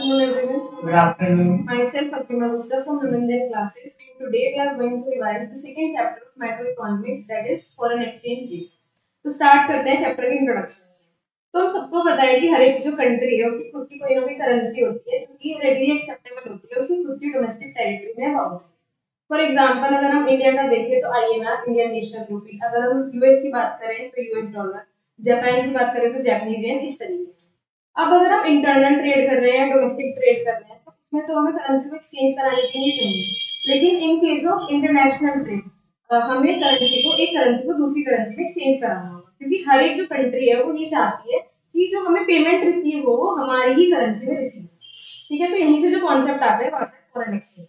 afternoon, everyone. Good afternoon. Myself, Fatima Gupta from Ramanjan classes, and today we are going to revise the second chapter of macroeconomics, that is foreign exchange rate. तो start करते हैं chapter के introduction से। तो हम सबको पता है कि हर एक जो कंट्री है उसकी खुद की कोई ना कोई करेंसी होती है जो कि रेडीली एक्सेप्टेबल होती है, उसकी खुद की डोमेस्टिक टेरिटरी में अलाउड है। फॉर एग्जांपल अगर हम इंडिया का देखें तो आईएनआर इंडियन नेशनल रूपी, अगर हम यूएस की बात करें तो यूएस डॉलर, जापान की बात करें तो जापानीज येन, इस तरीके से। अब अगर हम इंटरनल ट्रेड कर रहे हैं, डोमेस्टिक ट्रेड कर रहे हैं, तो उसमें तो हमें करेंसी को एक्सचेंज कराने की नहीं चाहिए, लेकिन in case of international trade हमें करेंसी को एक करेंसी को दूसरी करेंसी में एक्सचेंज कराना होगा, क्योंकि हर एक जो कंट्री है वो ये चाहती है कि जो हमें पेमेंट रिसीव हो वो हमारी ही करेंसी में रिसीव हो। ठीक है, तो यहीं से जो कॉन्सेप्ट आता है वो आता है फॉरेन एक्सचेंज।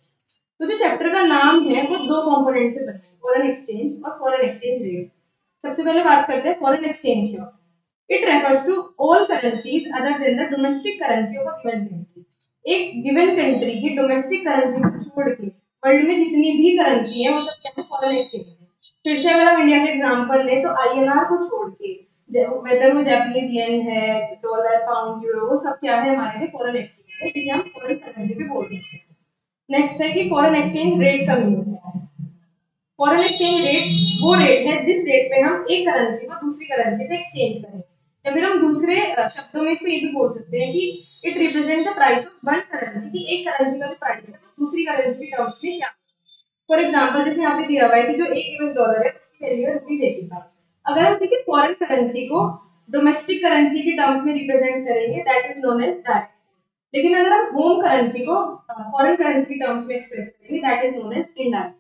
तो जो चैप्टर का नाम है वो दो कंपोनेंट से बना है, फॉरेन एक्सचेंज और फॉरेन एक्सचेंज रेट। सबसे पहले बात करते हैं फॉरेन एक्सचेंज की। It refers to all currencies other than the domestic currency of a given country. एक गिवन कंट्री की डोमेस्टिक करेंसी को छोड़ के वर्ल्ड में जितनी भी करेंसी है वो सब क्या है, फॉरेन एक्सचेंज है। फिर से अगर हम इंडिया का एग्जांपल लें तो आईएनआर को छोड़ के वेदर वो जापानीज येन है, डॉलर, पाउंड, यूरो, वो सब क्या है, हमारे लिए फॉरेन एक्सचेंज है, जिसे हम फॉरेन करेंसी भी बोलते हैं। नेक्स्ट है कि फॉरेन एक्सचेंज रेट का मीनिंग क्या है। फॉरेन एक्सचेंज रेट वो रेट है जिस रेट पे हम एक करेंसी को दूसरी करेंसी से एक्सचेंज करें, या फिर हम दूसरे शब्दों में इसको ये भी बोल सकते हैं कि it represent the price of one currency, कि एक करेंसी का जो प्राइस है वो दूसरी करेंसी के टर्म्स में क्या। फॉर एग्जांपल जैसे यहाँ पे दिया हुआ है कि जो एक यूएस डॉलर है उसकी वैल्यू है ₹85। अगर हम किसी फॉरेन करेंसी को डोमेस्टिक करेंसी के टर्म्स में रिप्रेजेंट करेंगे that is known as direct, लेकिन अगर हम होम करेंसी को फॉरेन करेंसी के टर्म्स में एक्सप्रेस करेंगे that is known as indirect.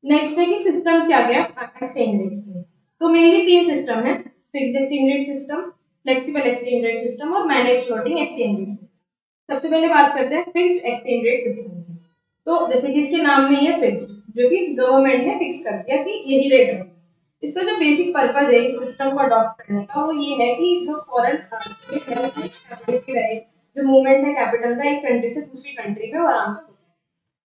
Next है कि सिस्टम्स क्या क्या एक्सचेंज रेट के। तो मेनली तीन सिस्टम है, fixed exchange rate system, flexible exchange rate system और manage floating exchange rate system. सबसे पहले बात करते हैं फिक्स्ड एक्सचेंज रेट सिस्टम की। तो जैसे कि इसके नाम में ये फिक्स्ड, जो कि गवर्नमेंट ने फिक्स कर दिया कि यही रेट रहेगा। इसका जो बेसिक पर्पज है इस सिस्टम को अडॉप्ट करने का वो ये है कि जो फॉरेन स्टेबिलिटी रहे, जो मूवमेंट है कैपिटल का एक कंट्री से दूसरी कंट्री में, वो आराम से।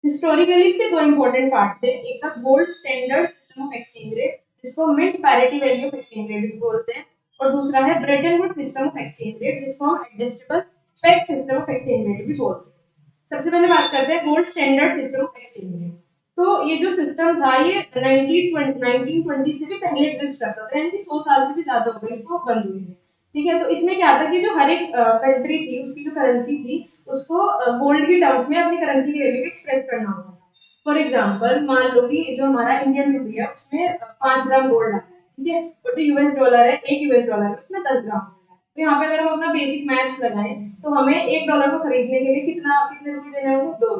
हिस्टोरिकली इसके दो इंपॉर्टेंट पार्ट थे, एक था gold standard system of exchange rate जिसको mint parity value of exchange rate भी बोलते हैं, और दूसरा है Bretton Woods system of exchange rate जिसको हम adjustable peg system of exchange rate भी बोलते हैं। सबसे पहले बात करते हैं gold standard system of exchange rate. तो ये जो सिस्टम था ये 1920 से भी पहले एग्जिस्ट करता था, यानी कि 100 साल से भी ज्यादा हो गए इसको बंद हुए। ठीक है, तो इसमें क्या था कि जो हर एक कंट्री थी उसकी जो करेंसी थी उसको गोल्ड की टर्म्स में अपनी करेंसी की वैल्यू को एक्सप्रेस करना होता था। फॉर एग्जांपल मान लो कि जो हमारा इंडियन रुपया है उसमें 5 ग्राम गोल्ड आता है, ठीक है, और जो यूएस डॉलर है, एक यूएस डॉलर है उसमें 10 ग्राम गोल्ड है। तो यहाँ पे अगर हम अपना बेसिक मैथ्स लगाएं तो हमें $1 को खरीदने के लिए कितने रुपए देने होंगे, ₹2।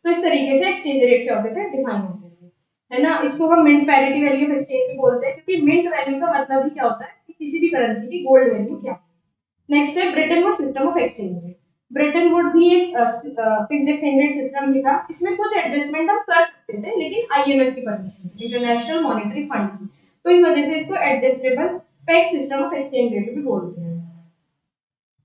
तो इस तरीके से एक्सचेंज रेट क्या होते थे, डिफाइन होते थे, है ना। इसको हम mint parity value of exchange भी बोलते हैं, क्योंकि मिंट वैल्यू का मतलब ही क्या होता है कि किसी भी करेंसी की गोल्ड वैल्यू क्या। नेक्स्ट है Bretton Woods system of exchange rate. Bretton Wood भी एक फिक्स्ड एक्सचेंज रेट सिस्टम ही था, इसमें कुछ एडजस्टमेंट हम कर सकते थे लेकिन आईएमएफ की परमिशन से, इंटरनेशनल मॉनेटरी फंड की, तो इस वजह से इसको adjustable peg system of exchange rate भी बोलते हैं।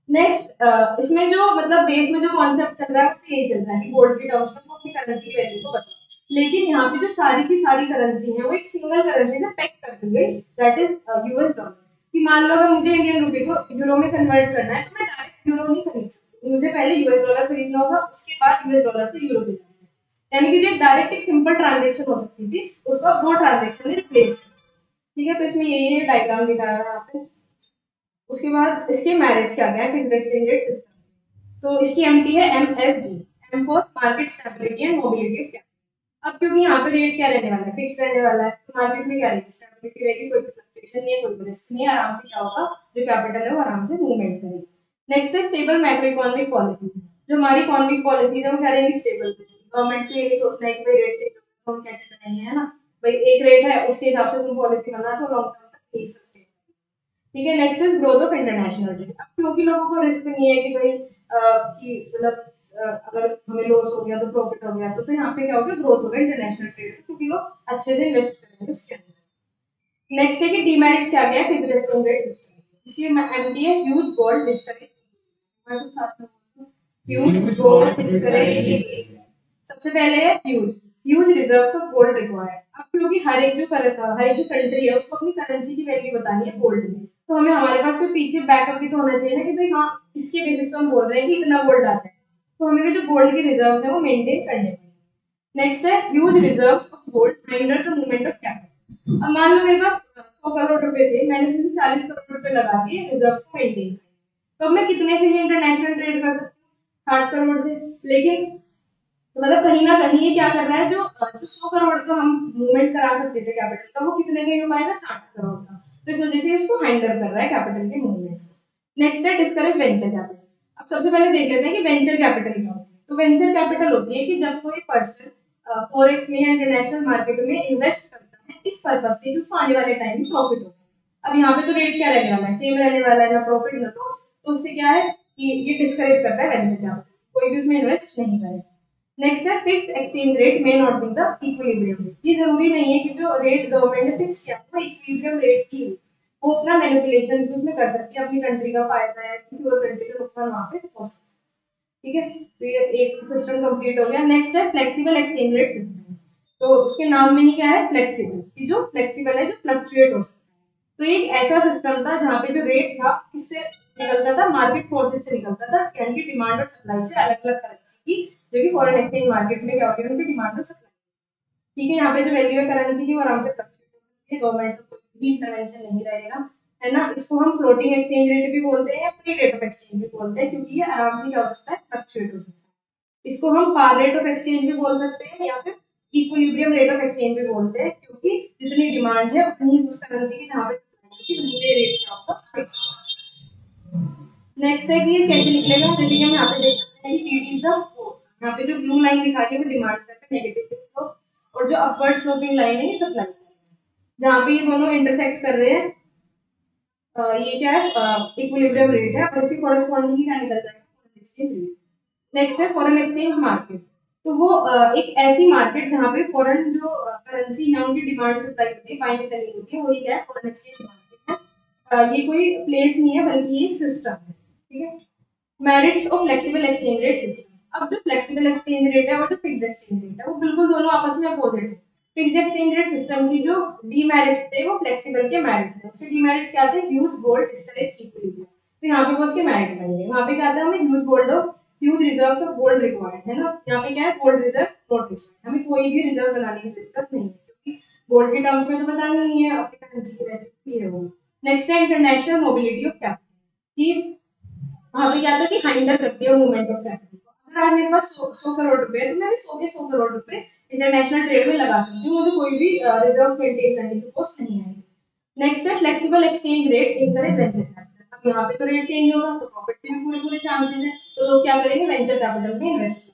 नेक्स्ट इसमें जो मतलब बेस में जो कॉन्सेप्ट चल रहा है वो यही चल रहा है कि गोल्ड की टर्म्स में अपनी करेंसी की वैल्यू को बताओ, लेकिन यहाँ पे जो सारी की सारी करेंसी है वो एक सिंगल करेंसी से पेग कर दी गई, दैट इज यूएस डॉलर। कि मान लो अगर मुझे इंडियन रुपए को यूरो में कन्वर्ट करना है तो मैं डायरेक्ट यूरो नहीं खरीद सकती, मुझे पहले यूएस डॉलर खरीदना होगा, उसके बाद यूएस डॉलर से यूरो भेजना है। यानी कि जो डायरेक्ट एक सिंपल ट्रांजेक्शन हो सकती थी उसको अब दो ट्रांजेक्शन ने रिप्लेस किया। ठीक है, तो इसमें ये डायग्राम दिखाया है यहाँ पे। उसके बाद इसके मेरिट्स क्या क्या है फिक्स्ड एक्सचेंज रेट सिस्टम। तो इसकी एमटी है MSD, M for market stability and mobility of capital. अब क्योंकि यहाँ पे रेट क्या रहने वाला है, फिक्स रहने वाला है, तो मार्केट में क्या रहेगी, स्टेबिलिटी रहेगी, कोई फ्लक्चुएशन नहीं है, कोई रिस्क नहीं है, आराम से क्या होगा, जो कैपिटल है वो आराम से मूवमेंट करेगी। नेक्स्ट है स्टेबल मैक्रो इकोनॉमिक पॉलिसी। जो हमारी इकोनॉमिक पॉलिसीज है वो क्या रहेंगी, स्टेबल। गवर्नमेंट को ये नहीं सोचना है कि भाई रेट चेंज तो हम कैसे करेंगे, है ना, भाई एक रेट है उसके हिसाब से तुम पॉलिसी बना तो लॉन्ग टर्म तक नहीं सकते। ठीक है, next is growth of international trade. अब क्योंकि लोगों को रिस्क नहीं है कि भाई कि मतलब अगर हमें लॉस हो गया तो प्रॉफिट हो गया, तो यहाँ पे क्या होगा, ग्रोथ होगा इंटरनेशनल ट्रेड, क्योंकि लोग अच्छे से इन्वेस्ट करेंगे उसके अंदर। नेक्स्ट है कि डीमेरिट्स क्या क्या है फिक्स्ड एक्सचेंज रेट सिस्टम। इसी में एमटी है huge gold discourage, huge gold discourage. सबसे पहले है huge reserves of gold required. अब क्योंकि हर एक जो कंट्री है उसको अपनी करेंसी की वैल्यू बतानी है गोल्ड में, तो हमें हमारे पास कोई पीछे बैकअप भी तो होना चाहिए ना कि भाई हाँ इसके बेसिस पे हम बोल रहे हैं कि इतना गोल्ड आता है। तो हमें भी जो गोल्ड के रिजर्व्स है वो मेंटेन करने पड़ेंगे। नेक्स्ट है huge reserves of gold under the movement of capital. अब मान लो मेरे पास 100 करोड़ रुपए थे, मैंने फिर से 40 करोड़ रुपए लगा दिए रिजर्व्स को मेंटेन, तो मैं कितने से इंटरनेशनल ट्रेड कर सकती हूँ? 60 करोड़ से। लेकिन तो मतलब कहीं ना कहीं ये क्या कर रहा है, जो 100 करोड़ का हम मूवमेंट करा सकते थे कैपिटल का, वो कितने का हो पाएगा? 60 करोड़ का। तो इस वजह से उसको हैंडल कर रहा है कैपिटल के मूवमेंट। नेक्स्ट है डिस्करेज वेंचर कैपिटल। अब सबसे पहले देख लेते हैं कि वेंचर कैपिटल क्या होती है। तो वेंचर कैपिटल होती है कि जब कोई पर्सन फॉरेक्स में या इंटरनेशनल मार्केट में इन्वेस्ट करता है इस पर्पज से कि उसको आने वाले टाइम में प्रॉफिट हो। अब यहाँ पे तो रेट क्या रहने वाला है? सेम रहने वाला है, ना प्रॉफिट ना लॉस। तो उससे क्या है कि ये डिस्करेज करता है वेंचर कैपिटल, कोई भी उसमें इन्वेस्ट नहीं करेगा। नेक्स्ट है fixed exchange rate may not be the equilibrium rate. ये जरूरी नहीं है कि जो रेट गवर्नमेंट ने फिक्स किया वो इक्विलिब्रियम रेट की हो, वो अपना मैनिपुलेशन भी उसमें कर सकती है, अपनी कंट्री का फायदा है, किसी और कंट्री का नुकसान वहां पे हो सकता है। ठीक है, तो ये एक सिस्टम कंप्लीट हो गया। नेक्स्ट है फ्लेक्सिबल एक्सचेंज रेट सिस्टम। तो उसके नाम में ही क्या है? फ्लेक्सिबल, कि जो फ्लेक्सिबल है, जो फ्लक्चुएट हो सकता है। तो ये एक ऐसा सिस्टम था जहाँ पे जो रेट था किससे निकलता था? मार्केट फोर्सेस से निकलता था, यानी कि डिमांड और सप्लाई से, अलग अलग करेंसी की जो कि फॉरेन एक्सचेंज मार्केट में क्या होती है, उनकी डिमांड और सप्लाई। ठीक है, यहाँ पे जो वैल्यू है करेंसी की वो आराम से फ्लक्चुएट होती है, गवर्नमेंट को कोई भी इंटरवेंशन नहीं रहेगा, है ना। इसको हम फ्लोटिंग एक्सचेंज रेट भी बोलते हैं, फ्री रेट ऑफ एक्सचेंज भी बोलते हैं, क्योंकि ये आराम से क्या हो सकता है? फ्लक्चुएट हो सकता है। इसको हम पार रेट ऑफ एक्सचेंज भी बोल सकते हैं, या फिर इक्विलिब्रियम रेट ऑफ एक्सचेंज भी बोलते हैं, क्योंकि जितनी डिमांड है उतनी उस करेंसी की जहाँ पे supply होगी, वहीं पे रेट क्या होगा? फिक्स। नेक्स्ट है कि ये कैसे निकलेगा, जैसे कि हम यहाँ पे देख सकते हैं कि टीडी इज द यहाँ पे जो ब्लू लाइन दिखा रही है वो डिमांड कर रहा है, नेगेटिव स्लोप, और जो अपवर्ड स्लोपिंग लाइन है ये सप्लाई, जहाँ पे ये दोनों इंटरसेक्ट कर रहे हैं, ये क्या है? इक्विलिब्रियम रेट है, और इसकी कॉरेस्पॉन्डिंग क्या निकल जाएगा? Foreign exchange rate. नेक्स्ट है फॉरेन एक्सचेंज मार्केट। तो वो एक ऐसी मार्केट जहाँ पे फॉरेन जो करेंसी है उनकी डिमांड सप्लाई होती है, बाइंग सेलिंग होती है, वही क्या है? फॉरेन एक्सचेंज मार्केट है। ये कोई प्लेस नहीं है बल्कि ये एक सिस्टम है। ठीक है, merits of flexible exchange rate system. अब जो फ्लेक्सिबल एक्सचेंज रेट है और जो फिक्स्ड एक्सचेंज रेट है वो बिल्कुल दोनों आपस में अपोजिट है। फिक्स्ड एक्सचेंज रेट सिस्टम की जो डीमेरिट्स थे वो फ्लेक्सिबल के मेरिट्स थे। उसके डीमेरिट्स क्या थे? Huge gold discourage equilibrium. तो यहाँ पे वो उसके मेरिट बनेंगे। वहाँ पे क्या था? हमें huge gold of huge reserves of gold required है ना, यहाँ पे क्या है? गोल्ड रिजर्व नॉट रिक्वायर्ड, हमें कोई भी रिजर्व बनाने की जरूरत नहीं है, क्योंकि गोल्ड के टर्म्स में तो पता नहीं है अपनी करेंसी की वैल्यू ये होगी। नेक्स्ट है इंटरनेशनल मोबिलिटी ऑफ कैपिटल, कि वहाँ पे क्या था कि हाइंडर करती है मूवमेंट ऑफ कैपिटल को। अगर आज मेरे पास 100 करोड़ रुपए है तो मैं 100 के 100 करोड़ रुपए इंटरनेशनल ट्रेड में लगा सकती हूँ, मुझे कोई भी रिजर्व मेंटेन करने की कॉस्ट नहीं आएगी। नेक्स्ट है flexible exchange rate encourage venture capital. अब यहाँ पे तो रेट चेंज होगा तो प्रॉफिट के भी पूरे पूरे चांसेस है, तो लोग क्या करेंगे? वेंचर कैपिटल में invest.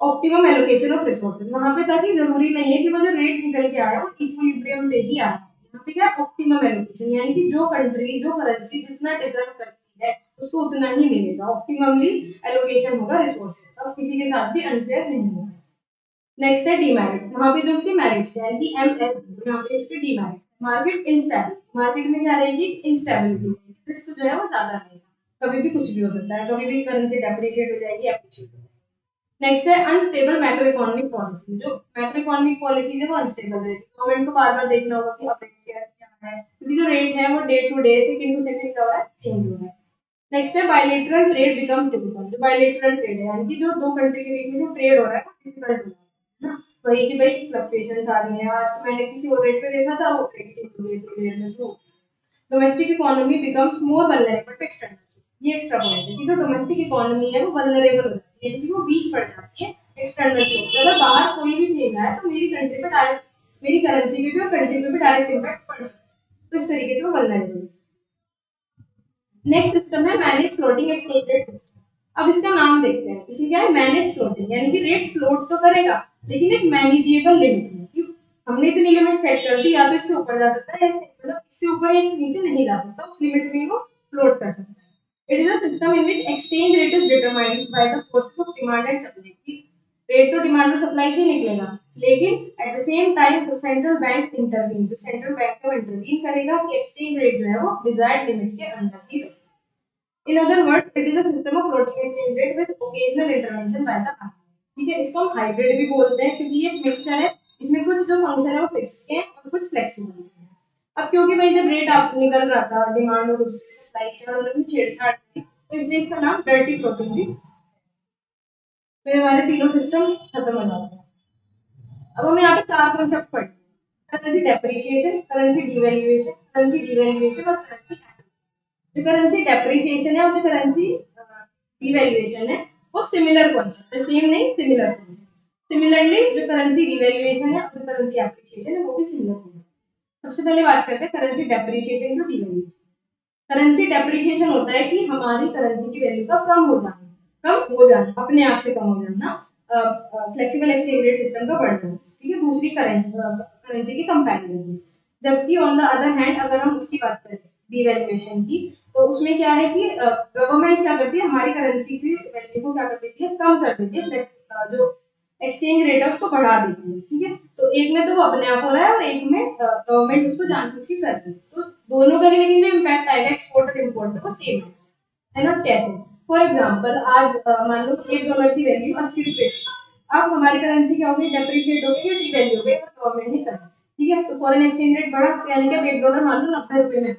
Optimum allocation of resources, वहां पे था कि जरूरी नहीं है कि वो जो रेट निकल के आया वो इक्विलिब्रियम पे ही आया। यहाँ पे क्या? ऑप्टिमम एलोकेशन, यानी कि जो कंट्री जो करेंसी जितना डिजर्व करती है उसको उतना ही मिलेगा, ऑप्टिममली एलोकेशन होगा रिसोर्सेज, अब किसी के साथ भी अनफेयर नहीं होगा। नेक्स्ट है डीमेरिट्स, वहां पे जो उसके मेरिट्स है यानी कि एमएस, यहाँ पे इसके डीमेरिट्स। मार्केट इंस्टेबिलिटी, मार्केट में क्या रहेगी? इंस्टेबिलिटी, रिस्क जो है वो ज्यादा रहेगा, कभी भी कुछ भी हो सकता है, कभी भी करेंसी डेप्रिशिएट हो जाएगी, एप्रिशिएट हो जाएगी। नेक्स्ट है अनस्टेबल मैक्रो इकोनॉमिक पॉलिसी, जो मैक्रो इकोनॉमिक पॉलिसी है वो अनस्टेबल रहती है, गवर्नमेंट को बार बार देखना होगा कि अब रेट क्या है, क्योंकि जो रेट है वो day to day, second to second क्या हो रहा है? चेंज हो रहा है। नेक्स्ट है बायलेटरल ट्रेड बिकम्स डिफिकल्ट, जो बायलेटरल ट्रेड है यानी कि जो दो कंट्री के बीच में जो ट्रेड हो रहा है वो डिफिकल्ट हो रहा है ना, वही कि भाई फ्लक्चुएशंस आ रही हैं, आज मैंने किसी और रेट पे देखा था वो रेट चेंज हो गई थोड़ी देर में, तो domestic economy becomes more vulnerable to external, ये एक्स्ट्रा पॉइंट है कि जो डोमेस्टिक इकोनॉमी है वो वल्नरेबल हो जाती है, यानी कि वो वीक पड़ जाती है एक्सटर्नल से। अगर बाहर कोई भी चेंज आए तो मेरी कंट्री पे डायरेक्ट, मेरी करेंसी पे भी और कंट्री पे भी डायरेक्ट इम्पैक्ट पड़ सकता है, तो इस तरीके से वो वल्नरेबल है। नेक्स्ट सिस्टम है manage floating exchange rate system. अब इसका नाम देखते हैं, इसमें क्या है? मैनेज फ्लोटिंग, यानी कि रेट फ्लोट तो करेगा लेकिन एक मैनेजेबल लिमिट में, कि हमने इतनी लिमिट सेट कर दी, या तो इससे ऊपर जा सकता है, मतलब इससे ऊपर या इससे नीचे नहीं जा सकता, उस लिमिट में वो फ्लोट कर सकता है। It is a system in which exchange rate is determined by the forces of demand and supply. Rate तो डिमांड और सप्लाई से ही निकलेगा, लेकिन at the same time central bank intervene, जो सेंट्रल बैंक है वो इंटरवीन करेगा कि एक्सचेंज रेट जो है वो डिजायर्ड लिमिट के अंदर ही रहे। In other words, it is a system of floating exchange rate with occasional intervention by the RBI। ठीक है, इसको हम हाइब्रिड भी बोलते हैं क्योंकि ये मिक्सचर है, इसमें कुछ जो फंक्शन है वो फिक्स के हैं और कुछ फ्लेक्सिबल है। अब क्योंकि भाई जब रेट आप निकल रहा था डिमांड और उससे सप्लाई से और उन्होंने छेड़छाड़ की, तो इसलिए इसका नाम डर्टी फ्लोटिंग भी तो ये हमारे तीनों सिस्टम खत्म हो जाते हैं। अब हम यहाँ पे चार कॉन्सेप्ट पढ़ते हैं, currency depreciation, currency devaluation, currency revaluation और करेंसी। जो करेंसी डेप्रिसिएशन है और जो करेंसी डिवैल्यूएशन है वो सिमिलर कॉन्सेप्ट है, सेम नहीं सिमिलर कॉन्सेप्ट। सिमिलरली जो करेंसी रिवैल्यूएशन है और जो करेंसी एप्रिसिएशन है वो भी सिमिलर कॉन्सेप्ट। सबसे पहले बात करते हैं करेंसी डेप्रिसिएशन और डिवैल्यूएशन। करेंसी डेप्रिसिएशन होता है कि हमारी करेंसी की वैल्यू का कम हो जाना अपने आप से कम हो जाना, फ्लेक्सिबल एक्सचेंज रेट सिस्टम का बढ़ जाना, ठीक है, दूसरी करेंसी के कंपैरिजन में। जबकि ऑन द अदर हैंड अगर हम उसकी बात करें डिवैल्यूएशन की, तो उसमें क्या है कि गवर्नमेंट क्या करती है, हमारी करेंसी की वैल्यू को क्या कर देती है, कम कर देती है, जो एक्सचेंज रेट है उसको बढ़ा देती है, ठीक है। तो एक में तो वो अपने आप हो रहा है और एक में गवर्नमेंट उसको जानबूझ के कर रही है। तो दोनों का लेकिन जो इम्पैक्ट आएगा एक्सपोर्ट और इम्पोर्ट में वो सेम है ना। कैसे? फॉर एग्जाम्पल आज मान लो $1 की वैल्यू 80 रुपए, अब हमारी करेंसी क्या होगी, डेप्रिशिएट हो गई या डिवैल्यू हो गई, तो गवर्नमेंट ने करा, ठीक है। तो फॉरेन एक्सचेंज रेट बढ़ा, तो यानी कि अब $1 मान लो 90 रुपए में।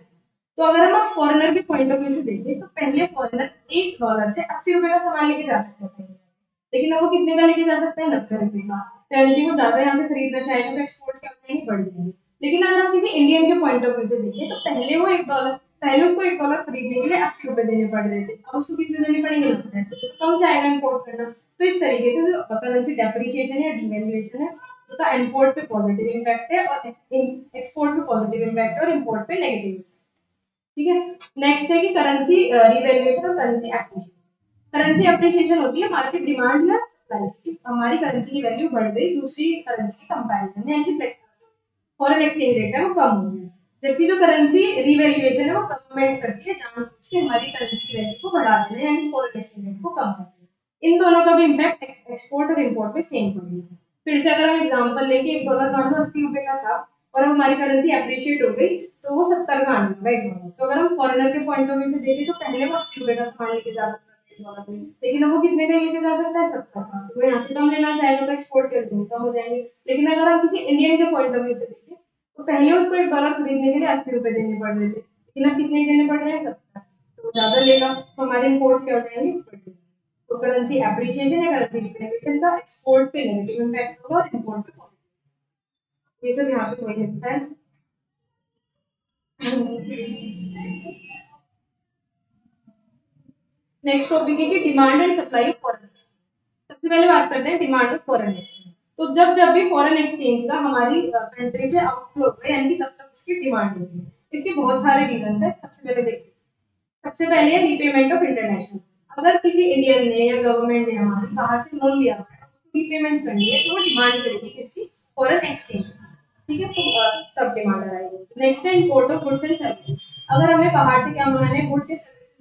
तो अगर हम फॉरेनर के पॉइंट ऑफ व्यू से देखें तो पहले फॉरेनर $1 से 80 रुपए का सामान लेके जा सकते थे, लेकिन अब वो कितने का लेके जा सकते हैं, 90 रुपए का। तो यानी कि वो ज्यादा यहाँ से खरीदना चाहेगा तो एक्सपोर्ट क्या हो जाएंगे, बढ़ जाएंगे। लेकिन अगर हम किसी इंडियन के पॉइंट ऑफ व्यू से देखें तो पहले उसको $1 खरीदने के लिए 80 रुपए देने पड़ रहे थे, अब उसको कितने देने पड़ेंगे, 90। तो कम चाहेगा इम्पोर्ट करना। तो इस तरीके से जो करेंसी डेप्रिसिएशन या डिवैल्यूएशन है उसका इम्पोर्ट पे पॉजिटिव इम्पैक्ट है और एक्सपोर्ट पे पॉजिटिव इम्पैक्ट है और इम्पोर्ट पे नेगेटिव, ठीक है। नेक्स्ट है कि करेंसी रिवैल्यूएशन और करेंसी एप्रिसिएशन। करेंसी अप्रिसिएशन होती है मार्केट डिमांड या सप्लाई की, हमारी करेंसी की वैल्यू बढ़ गई दूसरी करेंसी के कंपैरिजन में, यानी कि फॉरेन एक्सचेंज रेट है वो कम हो गया। जबकि जो करेंसी रिवैल्यूएशन है वो गवर्नमेंट करती है जानबूझ के हमारी करेंसी की वैल्यू को बढ़ा देना, यानी फॉरेन एक्सचेंज रेट को कम कर देना। इन दोनों का भी इम्पैक्ट एक्सपोर्ट और इम्पोर्ट पे सेम पड़ेगा। फिर से अगर हम एग्जांपल लेंगे, $1 मान लो 80 रुपए का था और अब हमारी करेंसी अप्रिशिएट हो गई तो वो 70 का आने लगा $1। तो अगर हम फॉरेनर के पॉइंट ऑफ व्यू से देखें तो पहले वो 80 रुपए का सामान लेके जा सकता था $1 में, लेकिन अब वो कितने का लेके जा सकता है, 70 का। तो यहाँ से कम लेना चाहेगा तो एक्सपोर्ट कर देंगे, कम हो जाएंगे। लेकिन अगर हम किसी इंडियन के पॉइंट ऑफ व्यू से देखें तो पहले उसको $1 खरीदने के लिए 80 रुपए देने पड़ रहे थे, लेकिन अब कितने देने पड़ रहे हैं, 70। तो ज्यादा लेगा तो हमारे इम्पोर्ट्स क्या हो जाएंगे, बढ़ जाएंगे। तो करेंसी एप्रिसिएशन या करेंसी डिप्रिसिएशन का एक्सपोर्ट पे नेगेटिव इम्पैक्ट होगा और इम्पोर्ट पे पॉजिटिव। ये सब यहाँ पे वही लिखता है। नेक्स्ट टॉपिक है कि demand and supply of foreign exchange. सबसे पहले बात करते हैं डिमांड ऑफ फॉरेन एक्सचेंज। तो जब भी फॉरेन एक्सचेंज का हमारी कंट्री से आउटफ्लो होगा यानी कि तब तक उसकी डिमांड होगी। इसके बहुत सारे रीजन है। सबसे पहले देखिए, सबसे पहले है रीपेमेंट ऑफ इंटरनेशनल। अगर किसी इंडियन ने या गवर्नमेंट ने हमारी बाहर से लोन लिया है उसको रीपेमेंट करनी है तो वो डिमांड करेगी किसकी, फॉरेन एक्सचेंज, ठीक है। तो तब डिमांड आएगी। नेक्स्ट है import of goods and services. अगर हमें बाहर से क्या मंगाना है, गुड्स या सर्विसेज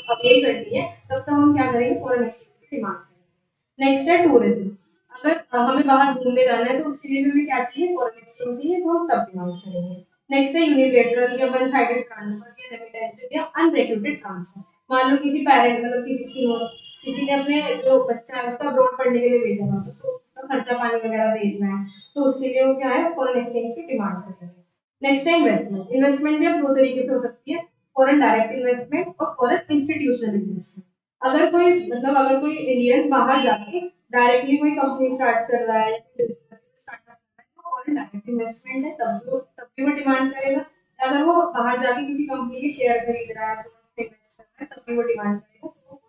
अवेल करनी है तब तो हम क्या करेंगे, फॉरेन एक्सचेंज की डिमांड करेंगे। नेक्स्ट है टूरिज्म। अगर हमें बाहर घूमने जाना है तो उसके लिए भी हमें क्या चाहिए, फॉरेन एक्सचेंज चाहिए, तो हम तब डिमांड करेंगे। नेक्स्ट है यूनिलेटरल या वन साइडेड ट्रांसफर या रेमिटेंसेस या अनरेग्युलेटेड ट्रांसफर। मान लो किसी पेरेंट मतलब किसी ने अपने जो बच्चा है उसका अब्रॉड पढ़ने के लिए भेजा है, उसको उसका खर्चा पानी वगैरह भेजना है, तो उसके लिए वो क्या है, फॉरेन एक्सचेंज की डिमांड करेंगे। नेक्स्ट है इन्वेस्टमेंट। इन्वेस्टमेंट भी अब दो तरीके से हो सकती है, फॉरेन डायरेक्ट इन्वेस्टमेंट और फॉरेन इंस्टीट्यूशनल इन्वेस्टमेंट। अगर कोई इंडियन बाहर जाके डायरेक्टली कोई कंपनी स्टार्ट कर रहा है या बिजनेस स्टार्ट कर रहा है तो फॉरेन डायरेक्ट इन्वेस्टमेंट है, तब भी वो डिमांड करेगा। अगर वो बाहर जाके किसी कंपनी के शेयर खरीद रहा है तो इन्वेस्ट कर रहा है तब भी वो डिमांड करेगा, तो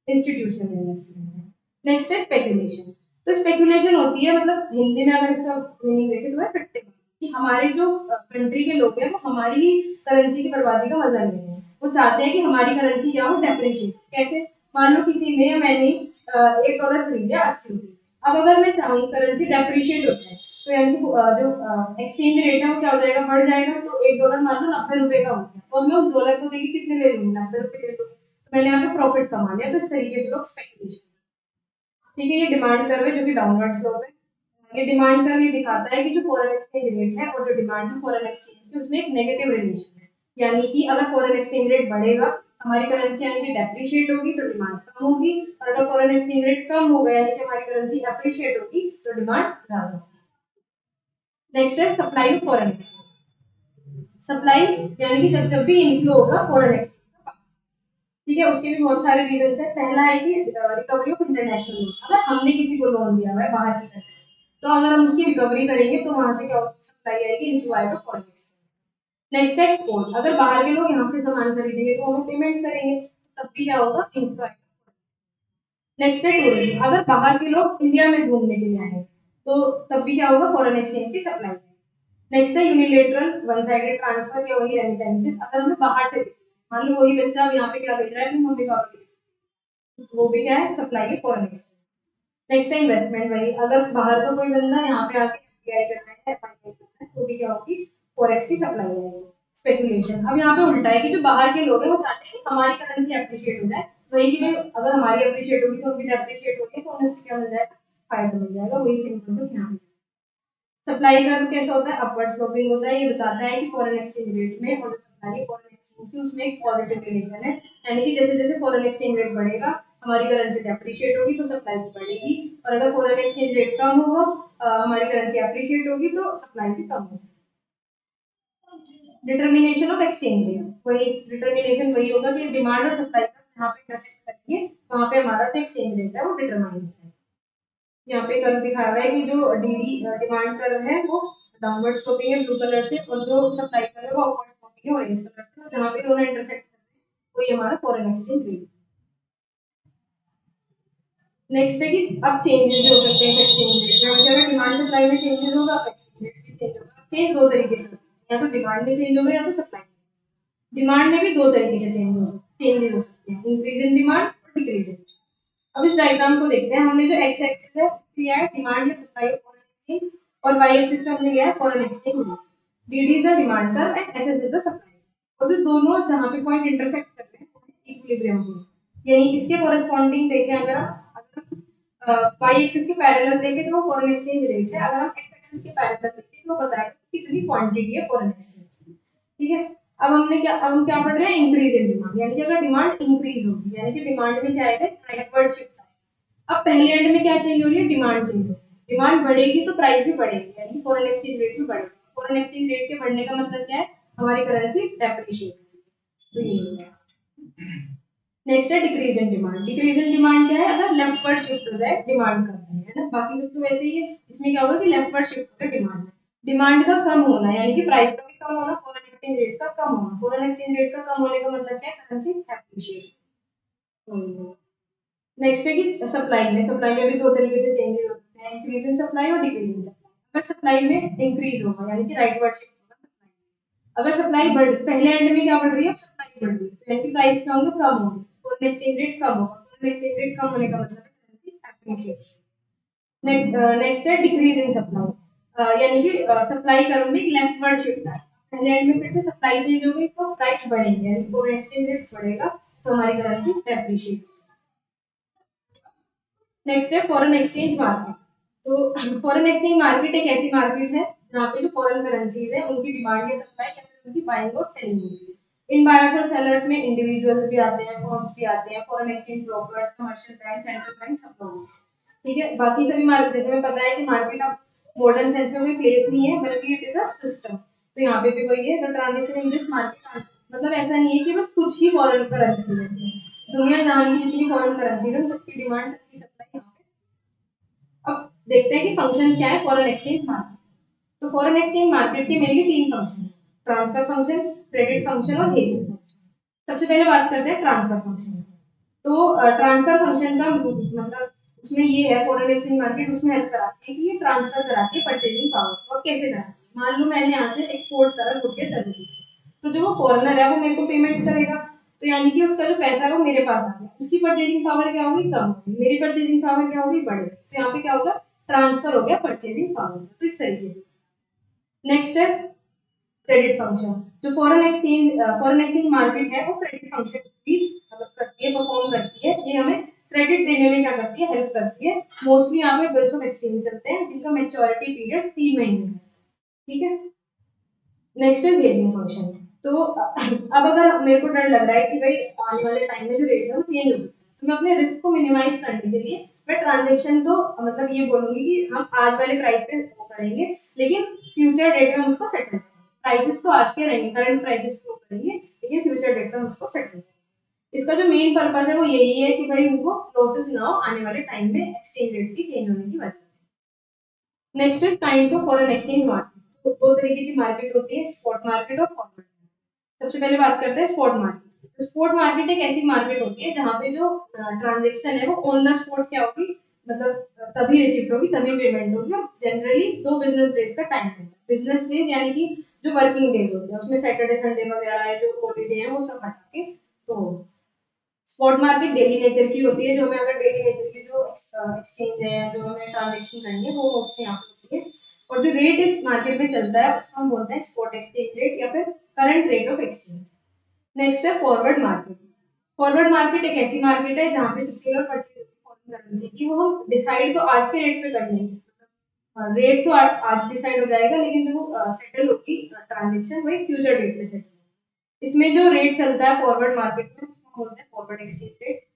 इंस्टीट्यूशनल इन्वेस्टमेंट है। नेक्स्ट है स्पेकुलेशन। तो स्पेकुलेशन होती है, मतलब हिंदी में अगर इसका मीनिंग देखें तो है सट्टे, कि हमारे जो कंट्री के लोग हैं वो हमारी ही करेंसी की बर्बादी का मजा ले रहे हैं। वो चाहते हैं कि हमारी करेंसी क्या हो, डेप्रिशिएट। कैसे? मान लो किसी ने या मैंने $1 खरीदा 80 रुपये। अब अगर मैं चाहूँ करेंसी डेप्रिशिएट हो जाए तो यानी कि जो एक्सचेंज रेट है वो क्या हो जाएगा, बढ़ जाएगा। तो $1 मान लो 90 रुपए का हो गया, तो मैं उस डॉलर को देखिए कितने ले लूंगी, 90 रुपए ले लूंगी। तो मैंने यहाँ पे प्रॉफिट कमा लिया। तो इस तरीके से लोग स्पेकुलेशन, ठीक है। ये डिमांड कर्व है जो कि डाउनवर्ड स्लोप है। ये डिमांड कर्व ये दिखाता है कि जो फॉरेन एक्सचेंज रेट है और जो डिमांड है फॉरेन एक्सचेंज की उसमें एक नेगेटिव रिलेशन है। यानी कि अगर फॉरेन एक्सचेंज रेट बढ़ेगा हमारी करेंसी यानी कि डेप्रिशिएट होगी तो डिमांड कम होगी, और अगर फॉरेन एक्सचेंज रेट कम होगा यानी कि हमारी करेंसी अप्रिशिएट होगी तो डिमांड ज्यादा होगी। नेक्स्ट है supply of foreign exchange. Supply यानी कि जब जब भी इनफ्लो होगा फॉरेन एक्सचेंज, ठीक है, उसके भी बहुत सारे रीजन है। पहला है कि रिकवरी ऑफ इंटरनेशनल लोन, अगर हमने किसी को लोन दिया हुआ है बाहर की कंट्री, तो अगर हम उसकी रिकवरी करेंगे तो वहां से क्या होगा, सप्लाई आएगी, इनफ्लो आएगा फॉरेन एक्सचेंज। नेक्स्ट है एक्सपोर्ट, अगर बाहर के लोग यहाँ से सामान खरीदेंगे तो हमें पेमेंट करेंगे, तब भी क्या होगा, इनफ्लो आएगा। नेक्स्ट है टूरिज्म, अगर बाहर के लोग इंडिया में घूमने के लिए आए तो तब भी क्या होगा, फॉरेन एक्सचेंज की सप्लाई। नेक्स्ट है यूनिलेटरल वन साइडेड ट्रांसफर या वही रेमिटेंसेस, अगर हमें बाहर से मान लो वही बच्चा अब यहाँ पे क्या भेज रहा है, मम्मी पापा के लिए, वो भी क्या है, सप्लाई है फॉरेन एक्सचेंज। नेक्स्ट है इन्वेस्टमेंट, वही अगर बाहर का कोई बंदा यहाँ पे आके एफडीआई करना है, एफआईआई करना है, तो भी क्या होगी, फॉरेक्स की सप्लाई आएगी। स्पेकुलेशन, अब यहाँ पे उल्टा है कि जो बाहर के लोग हैं वो चाहते हैं कि हमारी करेंसी अप्रिशिएट हो जाए, वही कि भाई अगर हमारी अप्रिशिएट होगी तो उनकी डेप्रिशिएट होगी, तो उन्हें उससे क्या मिल जाएगा, फायदा मिल जाएगा, वही सिंपल तो यहाँ पे। सप्लाई कर्व कैसा होता है, अपवर्ड स्लोपिंग होता है, ये बताता है कि फॉरेन एक्सचेंज रेट में और सप्लाई फॉरेन एक्सचेंज की उसमें एक पॉजिटिव रिलेशन है, यानी कि जैसे जैसे फॉरेन एक्सचेंज रेट बढ़ेगा हमारी करेंसी डेप्रिशिएट होगी तो सप्लाई भी बढ़ेगी, और अगर फॉरेन एक्सचेंज रेट कम होगा हमारी करेंसी अप्रिशिएट होगी तो सप्लाई भी कम होगी। डिटर्मिनेशन ऑफ एक्सचेंज रेट, वही डिटर्मिनेशन वही होगा कि डिमांड और सप्लाई का जहाँ पे इंटरसेक्ट करेंगे वहाँ पे हमारा जो एक्सचेंज रेट है वो डिटरमाइन होता है। यहाँ पे कर्व दिखाया हुआ है कि जो डीडी डिमांड कर्व है वो डाउनवर्ड स्लोपिंग है ब्लू कलर से, और जो सप्लाई कर्व है वो अपवर्ड स्लोपिंग है ऑरेंज कलर से, और जहाँ पे दोनों इंटरसेक्ट करते हैं वही हमारा फॉरेन एक्सचेंज रेट। नेक्स्ट है कि अब चेंजेस भी हो सकते हैं एक्सचेंज रेट में, मतलब अगर डिमांड सप्लाई में चेंजेस होगा तो एक्सचेंज रेट भी चेंज होगा। चेंज दो तरीके से, या तो डिमांड में चेंज होगा या तो सप्लाई। डिमांड में भी दो तरीके से चेंजेस हो सकते हैं, इंक्रीज इन डिमांड और डिक्रीज इन। अब इस डायग्राम को देखते हैं, हमने जो एक्स एक्सिस है लिया है डिमांड या सप्लाई ऑफ फॉरेन एक्सचेंज, और वाई एक्सिस पे हमने लिया है foreign exchange. DD is the demand curve and SS is the supply, और जो दोनों जहां पे पॉइंट इंटरसेक्ट करते हैं इक्विलिब्रियम पॉइंट, यही इसके कोरिस्पोंडिंग देखें, अगर वाई एक्सिस के पैरेलल देखें तो वो फॉरेन एक्सचेंज रेट है, अगर हम एक्स एक्सिस के पैरेलल देखें तो वो बताएगा कितनी क्वांटिटी है फॉरेन एक्सचेंज। ठीक है, अब हम क्या पढ़ रहे हैं, इंक्रीज इन डिमांड, यानी कि अगर डिमांड इंक्रीज होगी यानी कि डिमांड में क्या आएगा, राइटवर्ड शिफ्ट। अब पहले एंड में क्या चेंज हो रही है, डिमांड चेंज हो रही है, डिमांड बढ़ेगी तो प्राइस भी बढ़ेगी, यानी फॉरेन एक्सचेंज रेट भी बढ़ेगा। फॉरेन एक्सचेंज रेट के बढ़ने का मतलब क्या है, हमारी करेंसी डेप्रिशिएट, तो ये हो गया। नेक्स्ट है decrease in demand, decrease in demand क्या है, अगर लेफ्टवर्ड शिफ्ट हो जाए डिमांड करते हैं, है ना, बाकी सब तो वैसे ही है, इसमें क्या होगा कि लेफ्टवर्ड शिफ्ट हो जाए डिमांड, डिमांड का कम होना यानी कि प्राइस का भी कम होना, फॉरेन एक्सचेंज रेट का कम होना, फॉरेन एक्सचेंज रेट का कम होने का मतलब क्या है, करेंसी डेप्रिशिएट। नेक्स्ट है कि सप्लाई में भी दो तरीके से चेंजेस होते हैं, इंक्रीज इन सप्लाई और डिक्रीज इन सप्लाई। अगर सप्लाई में इंक्रीज होगा यानी कि राइटवर्ड शिफ्ट होगा सप्लाई, अगर सप्लाई बढ़ पहले एंड में क्या बढ़ रही है, सप्लाई बढ़ रही है तो यानी कि प्राइस क्या होंगे, कम होंगे, फॉरेन एक्सचेंज रेट कम होगा, फॉरेन एक्सचेंज रेट कम होने का मतलब है करेंसी एप्रिशिएशन। नेक्स्ट है डिक्रीज इन सप्लाई, यानी कि सप्लाई कर्व में लेफ्टवर्ड शिफ्ट है, पहले एंड में फिर से सप्लाई चेंज हो गई तो प्राइस बढ़ेंगे यानी फॉरेन एक्सचेंज रेट बढ़ेगा तो हमारी करेंसी डेप्रिशिएट। नेक्स्ट है फॉरेन एक्सचेंज मार्केट, तो फॉरेन एक्सचेंज मार्केट एक ऐसी मार्केट है जहाँ पे जो फॉरेन करेंसीज है उनकी डिमांड या सप्लाई या फिर उनकी बाइंग और सेलिंग होती है। इन बायर्स और सेलर्स में इंडिविजुअल्स भी आते हैं, फर्म्स भी आते हैं, foreign exchange brokers, commercial bank, central bank, सब लोग। ठीक है, बाकी सभी मार्केट जैसे हमें पता है कि मार्केट अब मॉडर्न सेंस में कोई प्लेस नहीं है बल्कि इट इज अ सिस्टम, तो यहाँ पे भी वही है, the transaction in this market, मतलब ऐसा नहीं है कि बस कुछ ही फॉरेन करेंसी है, दुनिया जहां की जितनी फॉरेन करेंसी है सबकी डिमांड सबकी सप्लाई यहाँ पे। अब देखते हैं कि फंक्शंस क्या है फॉरेन एक्सचेंज मार्केट। तो फॉरेन एक्सचेंज मार्केट के मेनली तीन function, transfer function, credit function और हेजिंग फंक्शन। सबसे पहले बात करते हैं ट्रांसफर फंक्शन। तो ट्रांसफर फंक्शन का मतलब उसमें ये है, फॉरेन एक्सचेंज मार्केट उसमें हेल्प कराती है कि ये ट्रांसफर कराती है परचेजिंग पावर। और कैसे कराती है, मान लो मैंने यहाँ से एक्सपोर्ट करा गुड्स या सर्विसेज, तो जो वो फॉरेनर है वो मेरे को पेमेंट करेगा, तो यानी कि उसका जो पैसा है वो मेरे पास आ गया, उसकी परचेजिंग पावर क्या होगी, कम होगी, मेरी परचेजिंग पावर क्या होगी, बढ़ेगी, तो यहाँ पे क्या होगा, ट्रांसफर हो गया परचेजिंग पावर, तो इस तरीके से। नेक्स्ट है क्रेडिट फंक्शन, जो फॉरेन एक्सचेंज मार्केट है वो क्रेडिट फंक्शन भी मतलब करती है, परफॉर्म करती है, ये हमें क्रेडिट देने में क्या करती है, हेल्प करती है। मोस्टली यहाँ पे बिल्स ऑफ एक्सचेंज चलते हैं जिनका मैच्योरिटी पीरियड 3 महीने है। ठीक है, नेक्स्ट इज हेजिंग फंक्शन। तो अब अगर मेरे को डर लग रहा है कि भाई आने वाले टाइम में जो रेट है वो चेंज हो सकता है, तो मैं अपने रिस्क को मिनिमाइज करने के लिए मैं ट्रांजेक्शन तो मतलब ये बोलूंगी कि हम आज वाले प्राइस पे वो करेंगे, लेकिन फ्यूचर डेट में हम उसको सेटल करेंगे। प्राइसेस तो आज के रहेंगे, करंट प्राइसेस को करेंगे, लेकिन फ्यूचर डेट में हम उसको सेटल करेंगे। इसका जो मेन पर्पज है वो यही है कि भाई उनको लॉसेस ना हो आने वाले टाइम में एक्सचेंज रेट की चेंज होने की वजह से। Next is kinds of foreign exchange market. तो दो तरीके की मार्केट होती है, स्पॉट मार्केट और फॉरवर्ड। सबसे पहले बात करते हैं स्पॉट मार्केट। तो स्पॉट मार्केट एक ऐसी मार्केट होती है जहाँ पे जो ट्रांजेक्शन है वो ऑन द स्पॉट क्या होगी, मतलब तभी रिसीव होगी, तभी पेमेंट होगी। और जनरली 2 बिजनेस डेज का टाइम होता है। बिजनेस डेज यानी कि जो वर्किंग डेज होते हैं, उसमें सैटरडे संडे वगैरह है, जो हॉलीडे है वो सब हटा के। तो स्पॉट मार्केट डेली नेचर की होती है, जो हमें अगर डेली नेचर की जो एक्सचेंज है, जो हमें ट्रांजेक्शन करनी है, वो उससे यहाँ पे होती है। और जो रेट इस मार्केट में चलता है उसको हम बोलते हैं स्पॉट एक्सचेंज रेट या फिर current rate of exchange. Next है फॉरवर्ड मार्केट। फॉरवर्ड मार्केट एक ऐसी मार्केट है जहाँ पे जो सेल और परचेज होती है फॉरेन करेंसी की, वो हम डिसाइड तो आज के रेट पे कर लेंगे। रेट तो आज डिसाइड हो जाएगा, लेकिन जो सेटल होगी ट्रांजेक्शन वही फ्यूचर डेट पे सेटल। इसमें जो रेट चलता है फॉरवर्ड मार्केट में उसको बोलते हैं फॉरवर्ड एक्सचेंज रेट।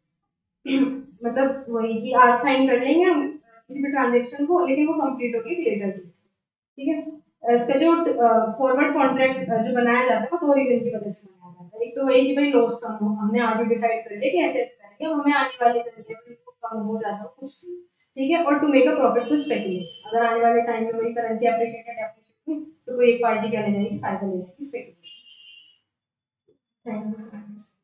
मतलब वही कि आज साइन कर लेंगे हम किसी भी ट्रांजेक्शन को, लेकिन वो कंप्लीट होगी लेटर डेट। ठीक है। इसका जो फॉरवर्ड कॉन्ट्रैक्ट जो बनाया जाता है वो 2 रीजन की वजह से बनाया जाता है। एक तो वही कि भाई लॉस कम हो, हमने आज ही डिसाइड कर लिया कि ऐसे ऐसे करेंगे, अब हमें आने वाले करेंगे भाई कम हो ज्यादा हो कुछ भी। ठीक है। और to make a profit to speculation, अगर आने वाले टाइम में वही करेंसी अप्रिशिएटेड अप्रिशिएट हुई तो कोई एक पार्टी क्या ले जाएगी, फायदा ले जाएगी, स्पेकुलेशन। Thank you.